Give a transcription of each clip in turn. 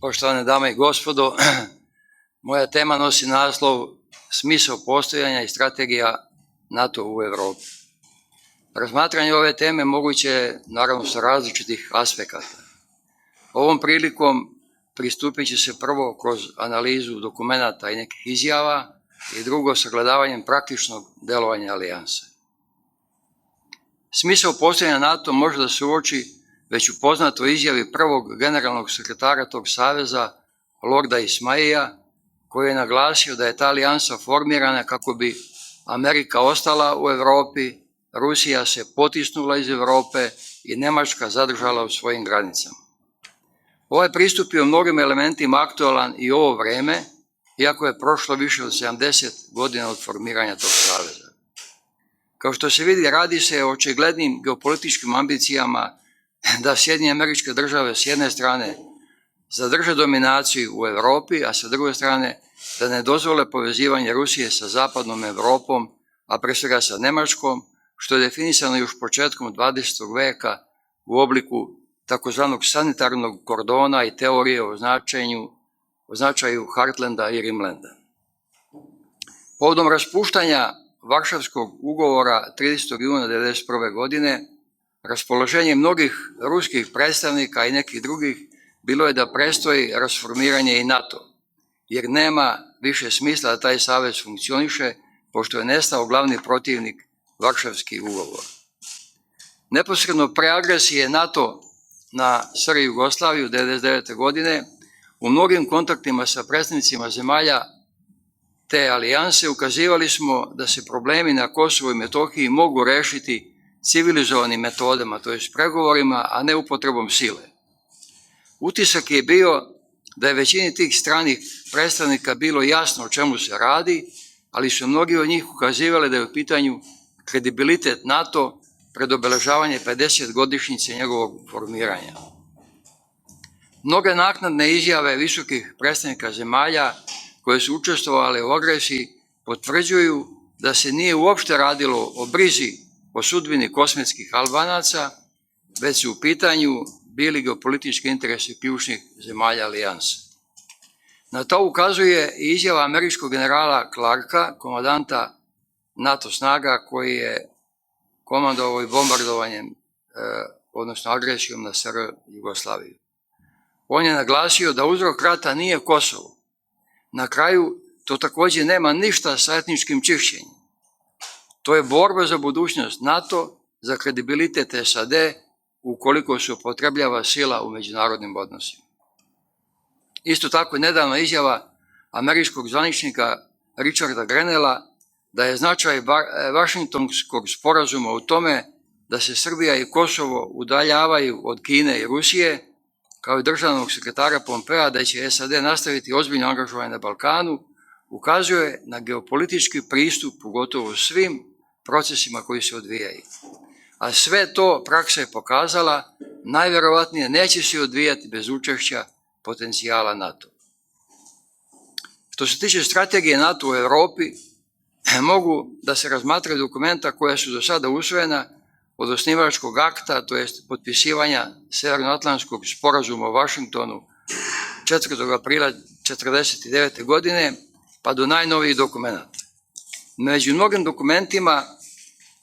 Poštovane dame i gospodo, moja tema nosi naslov Smisao postojanja i strategija NATO u Evropi. Razmatranje ove teme moguće je naravno sa različitih aspekata. Ovom prilikom pristupit će se prvo kroz analizu dokumenata i nekih izjava i drugo sagledavanjem praktičnog delovanja alijanse. Smisao postojanja NATO može da se uoči već u poznatoj izjavi prvog generalnog sekretara tog saveza, Lorda Ismaija, koji je naglasio da je ta alijansa formirana kako bi Amerika ostala u Evropi, Rusija se potisnula iz Evrope i Nemačka zadržala u svojim granicama. Ovaj pristup je u mnogim elementima aktualan i ovo vreme, iako je prošlo više od 70 godina od formiranja tog saveza. Kao što se vidi, radi se o očiglednim geopolitičkim ambicijama da Sjedinjene Američke Države s jedne strane zadrže dominaciju u Evropi, a sa druge strane da ne dozvole povezivanje Rusije sa zapadnom Evropom, a pre svega sa Nemačkom, što je definisano još početkom 20. veka u obliku takozvanog sanitarnog kordona i teorije o značaju Heartlanda i Rimlanda. Povodom raspuštanja Varšavskog ugovora 30. juna 1991. godine, raspoloženje mnogih ruskih predstavnika i nekih drugih bilo je da prestoji rasformiranje i NATO, jer nema više smisla da taj savez funkcioniše, pošto je nestao glavni protivnik Varšavski ugovor. Neposredno pre agresije NATO na SR Jugoslaviju 1999. godine, u mnogim kontaktima sa predstavnicima zemalja te alijanse ukazivali smo da se problemi na Kosovu i Metohiji mogu rešiti civilizovanim metodama, to je pregovorima, a ne upotrebom sile. Utisak je bio da je većini tih stranih predstavnika bilo jasno o čemu se radi, ali su mnogi od njih ukazivali da je u pitanju kredibilitet NATO pred obeležavanje 50-godišnjice njegovog formiranja. Mnoge naknadne izjave visokih predstavnika zemalja koje su učestvovali u agresiji potvrđuju da se nije uopšte radilo o brizi o sudbini kosmetskih Albanaca, već su u pitanju bili geopolitički interesi ključnih zemalja alijanse. Na to ukazuje i izjava američkog generala Clarka, komandanta NATO snaga, koji je komandovao i bombardovanjem, odnosno agresijom na SR Jugoslaviju. On je naglasio da uzrok rata nije Kosovo. Na kraju, to takođe nema ništa sa etničkim čišćenjem. To je borba za budućnost NATO, za kredibilitet SAD, ukoliko se upotrebljava sila u međunarodnim odnosima. Isto tako je nedavna izjava američkog zvaničnika Richarda Grenella da je značaj Vašingtonskog sporazuma u tome da se Srbija i Kosovo udaljavaju od Kine i Rusije, kao i državnog sekretara Pompea da će SAD nastaviti ozbiljno angažovanje na Balkanu, ukazuje na geopolitički pristup pogotovo svim procesima koji se odvijaju. A sve to praksa je pokazala, najverovatnije neće se odvijati bez učešća potencijala NATO. Što se tiče strategije NATO u Evropi, mogu da se razmatraju dokumenta koja su do sada usvojena od osnivačkog akta, to jest potpisivanja Severnoatlantskog sporazuma u Vašingtonu 4. aprila 1949. godine, pa do najnovijih dokumenta. Među mnogim dokumentima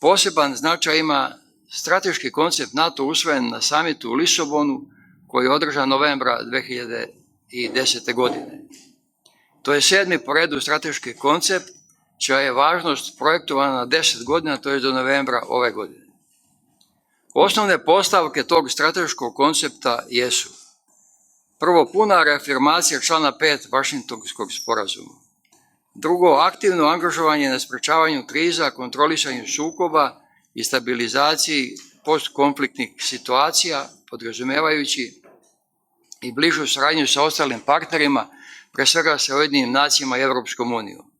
poseban značaj ima strateški koncept NATO usvojen na samitu u Lisabonu, koji je održan novembra 2010. godine. To je 7. po redu strateški koncept, čija je važnost projektovana na 10 godina, to je do novembra ove godine. Osnovne postavke tog strateškog koncepta jesu: prvo, puna reafirmacija člana 5 Vašingtonskog sporazuma. Drugo, aktivno angažovanje na sprečavanju kriza, kontrolisanju sukoba i stabilizaciji postkonfliktnih situacija, podrazumevajući i bližu saradnju sa ostalim partnerima, pre svega sa Ujedinjenim nacijama i Evropskom unijom.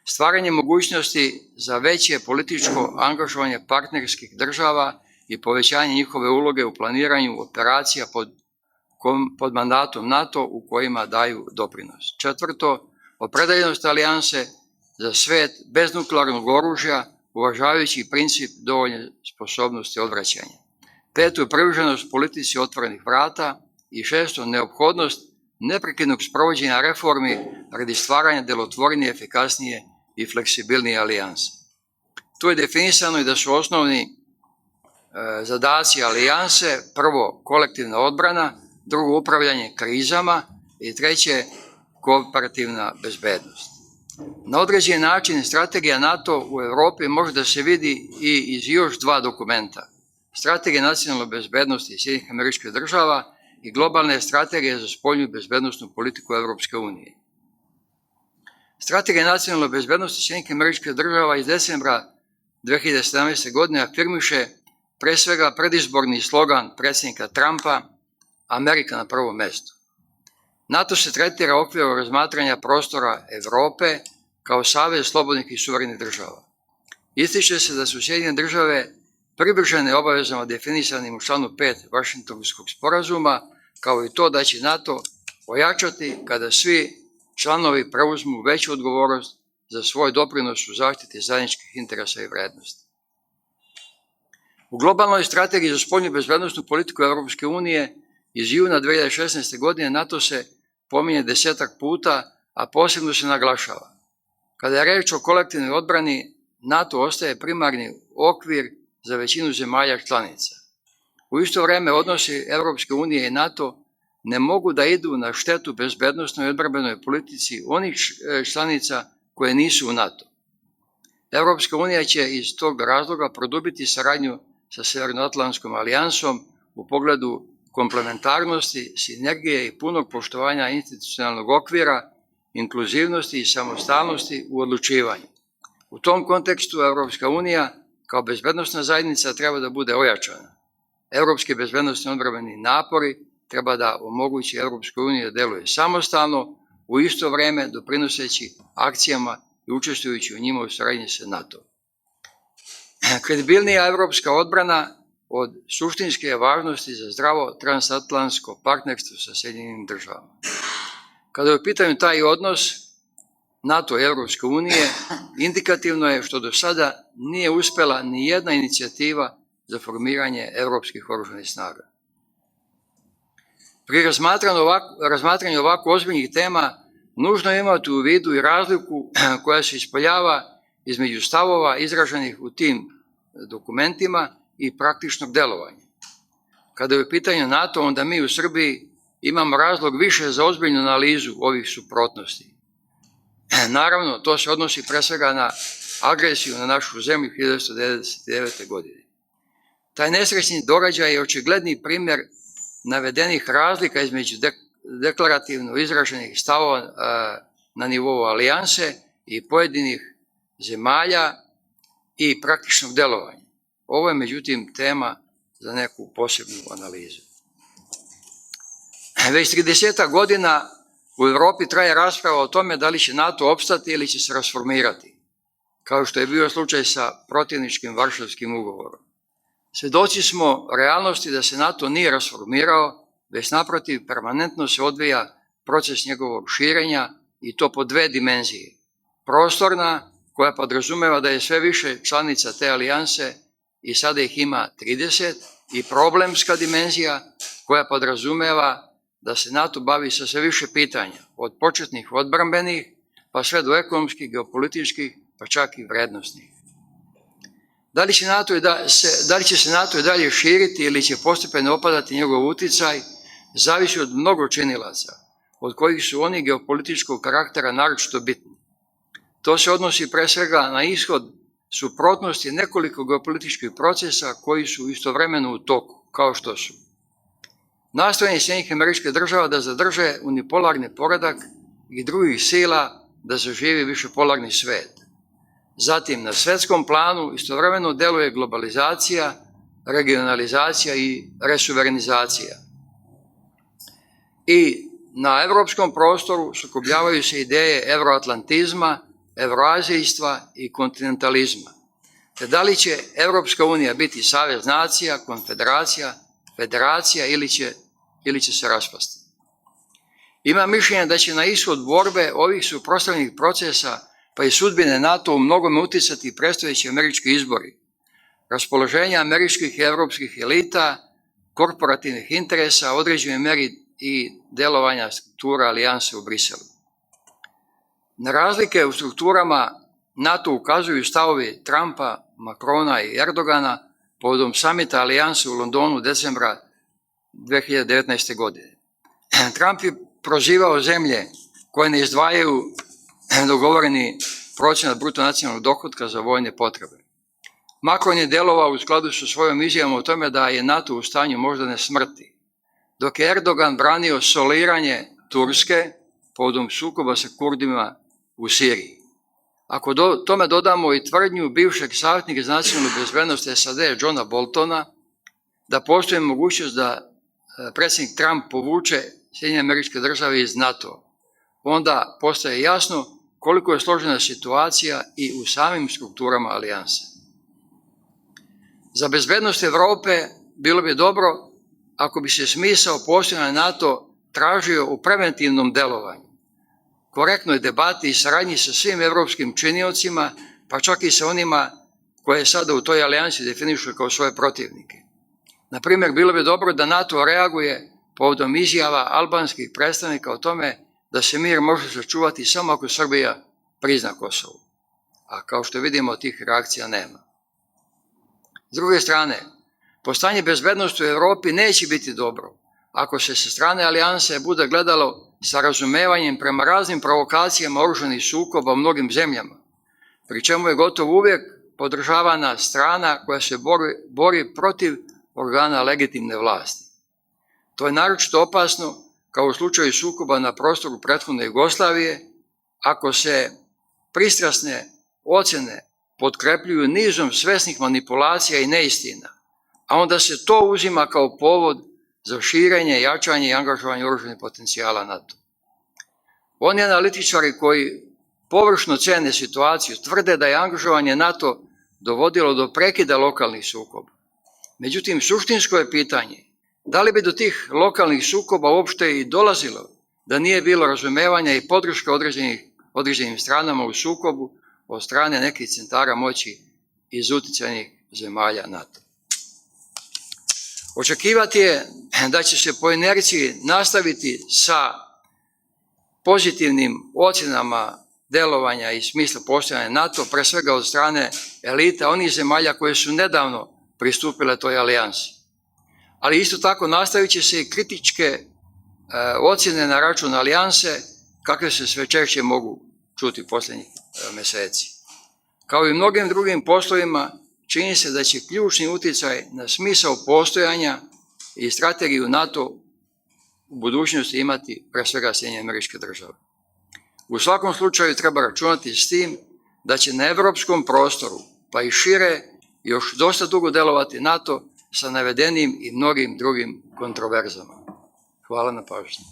Stvaranje mogućnosti za veće političko angažovanje partnerskih država i povećanje njihove uloge u planiranju operacija pod mandatom NATO u kojima daju doprinos. Četvrto, opredeljenost alijanse za svet bez nuklearnog oružja, uvažavajući princip dovoljne sposobnosti odvraćanja. Peto, privrženost politici otvorenih vrata. I šesto, neophodnost neprekidnog sprovođenja reformi radi stvaranja delotvornije, efikasnije i fleksibilnije alijanse. Tu je definisano i da su osnovni zadaci alijanse: prvo, kolektivna odbrana, drugo, upravljanje krizama i treće, kooperativna bezbednost. Na određen način strategija NATO u Evropi može da se vidi i iz još dva dokumenta: Strategija nacionalne bezbednosti Sjedinjenih Američkih Država i globalne strategije za spoljnu i bezbednosnu politiku Evropske unije. Strategija nacionalne bezbednosti Sjedinjenih Američkih Država iz decembra 2017. godine afirmiše pre svega predizborni slogan predsjednika Trumpa Amerika na prvom mestu. NATO se tretira u okviru razmatranja prostora Evrope kao savez slobodnih i suverenih država. Ističe se da su Sjedinjene Države privržene obavezama definisanim u članu 5 Vašingtonskog sporazuma, kao i to da će NATO ojačati kada svi članovi preuzmu veću odgovornost za svoj doprinos u zaštiti zajedničkih interesa i vrednosti. U globalnoj strategiji za spoljnu i bezbednosnu politiku Evropske unije iz juna 2016. godine NATO se pominje 10-ak puta, a posebno se naglašava: kada je reč o kolektivnoj odbrani, NATO ostaje primarni okvir za većinu zemalja članica. U isto vreme odnosi Evropske unije i NATO ne mogu da idu na štetu bezbednosnoj i odbrambenoj politici onih članica koje nisu u NATO. Evropska unija će iz tog razloga produbiti saradnju sa Severnoatlantskom alijansom u pogledu komplementarnosti, sinergije i punog poštovanja institucionalnog okvira, inkluzivnosti i samostalnosti u odlučivanju. U tom kontekstu Evropska unija kao bezbednosna zajednica treba da bude ojačana. Evropski bezbednosni odbrambeni napori treba da omogući Evropskoj uniji da deluje samostalno, u isto vreme doprinoseći akcijama i učestvujući u njima u saradnji sa NATO. Kredibilnija evropska odbrana od suštinske važnosti za zdravo transatlantsko partnerstvo sa Sjedinjenim Državama. Kada je u pitanju taj odnos NATO i Evropske unije, indikativno je što do sada nije uspela ni jedna inicijativa za evropskih oružanih snaga. Pri razmatranju ovako ozbiljnih tema nužno je imati u vidu i razliku koja se ispoljava između stavova izraženih u tim dokumentima i praktičnog delovanja. Kada je u pitanju NATO, onda mi u Srbiji imamo razlog više za ozbiljnu analizu ovih suprotnosti. Naravno, to se odnosi pre svega na agresiju na našu zemlju 1999. godine. Taj nesrećni događaj je očigledni primjer navedenih razlika između deklarativno izraženih stavova na nivou alijanse i pojedinih zemalja i praktičnog delovanja. Ovo je međutim tema za neku posebnu analizu. Već 30 godina u Evropi traje rasprava o tome da li će NATO opstati ili će se rasformirati, kao što je bio slučaj sa protivničkim Varšavskim ugovorom. Svedoci smo realnosti da se NATO nije rasformirao, već naprotiv permanentno se odvija proces njegovog širenja i to po dve dimenzije. Prostorna, koja podrazumeva da je sve više članica te alijanse i sada ih ima 30, i problemska dimenzija koja podrazumeva da se NATO bavi sa sve više pitanja, od početnih odbrambenih pa sve do ekonomskih, geopolitičkih, pa čak i vrednosnih. Da li će se NATO i dalje širiti ili će postepeno opadati njegov uticaj, zavisi od mnogo činilaca, od kojih su oni geopolitičkog karaktera naročito bitni. To se odnosi pre svega na ishod suprotnosti nekoliko geopolitičkih procesa koji su istovremeno u toku, kao što su nastojanje Sjedinjenih Američkih Država da zadrže unipolarni poredak i drugih sila da zaživi višepolarni svet. Zatim, na svetskom planu istovremeno deluje globalizacija, regionalizacija i resuverenizacija. I na evropskom prostoru sukobljavaju se ideje evroatlantizma, evroazijstva i kontinentalizma. Te da li će Evropska unija biti savez nacija, konfederacija, federacija ili će se raspasti. Ima mišljenje da će na ishod borbe ovih suprotstavljenih procesa pa i sudbine NATO u mnogome uticati predstojeći američki izbori, raspoloženja američkih i evropskih elita, korporativnih interesa, određenoj meri i delovanja struktura alijanse u Briselu. Na razlike u strukturama NATO ukazuju stavovi Trumpa, Macrona i Erdogana povodom samita alijanse u Londonu decembra 2019. godine. Trump je prozivao zemlje koje ne izdvajaju dogovoreni procenat bruto nacionalnog dohotka za vojne potrebe. Macron je delovao u skladu sa svojom izjavom o tome da je NATO u stanju moždane smrti, dok je Erdogan branio soliranje Turske povodom sukoba sa Kurdima u Siriji. Ako tome dodamo i tvrdnju bivšeg savjetnika za nacionalnu bezbednost SAD Johna Boltona da postoji mogućnost da predsjednik Trump povuče Sjedinjene Američke Države iz NATO, onda postaje jasno koliko je složena situacija i u samim strukturama alijanse. Za bezbednost Evrope bilo bi dobro ako bi se smisao postojanja NATO tražio u preventivnom delovanju, korektnoj debati i saradnji sa svim evropskim činiocima, pa čak i sa onima koje sada u toj alijansi definišu kao svoje protivnike. Na primjer, bilo bi dobro da NATO reaguje povodom izjava albanskih predstavnika o tome da se mir može sačuvati samo ako Srbija prizna Kosovo. A kao što vidimo, tih reakcija nema. S druge strane, postanje bezbednosti u Evropi neće biti dobro ako se sa strane alijanse bude gledalo sa razumevanjem prema raznim provokacijama oružanih sukoba u mnogim zemljama, pri čemu je gotovo uvijek podržavana strana koja se bori protiv organa legitimne vlasti. To je naročito opasno kao u slučaju sukoba na prostoru prethodne Jugoslavije, ako se pristrasne ocjene potkrepljuju nizom svesnih manipulacija i neistina, a onda se to uzima kao povod za širenje, jačanje i angažovanje oružanih potencijala NATO. Oni analitičari koji površno cene situaciju tvrde da je angažovanje NATO dovodilo do prekida lokalnih sukoba. Međutim, suštinsko je pitanje da li bi do tih lokalnih sukoba uopšte i dolazilo da nije bilo razumevanja i podrške određenim stranama u sukobu od strane nekih centara moći iz uticajnih zemalja NATO. Očekivati je da će se po inerciji nastaviti sa pozitivnim ocjenama delovanja i smisla postojanja NATO, pre svega od strane elita onih zemalja koje su nedavno pristupile toj alijansi. Ali isto tako nastavit će se i kritičke ocjene na račun alijanse, kakve se sve češće mogu čuti posljednjih meseci. Kao i mnogim drugim poslovima, čini se da će ključni uticaj na smisao postojanja i strategiju NATO u budućnosti imati pre svega Sjedinjene Američke Države. U svakom slučaju treba računati s tim da će na evropskom prostoru, pa i šire, još dosta dugo delovati NATO sa navedenim i mnogim drugim kontroverzama. Hvala na pažnji.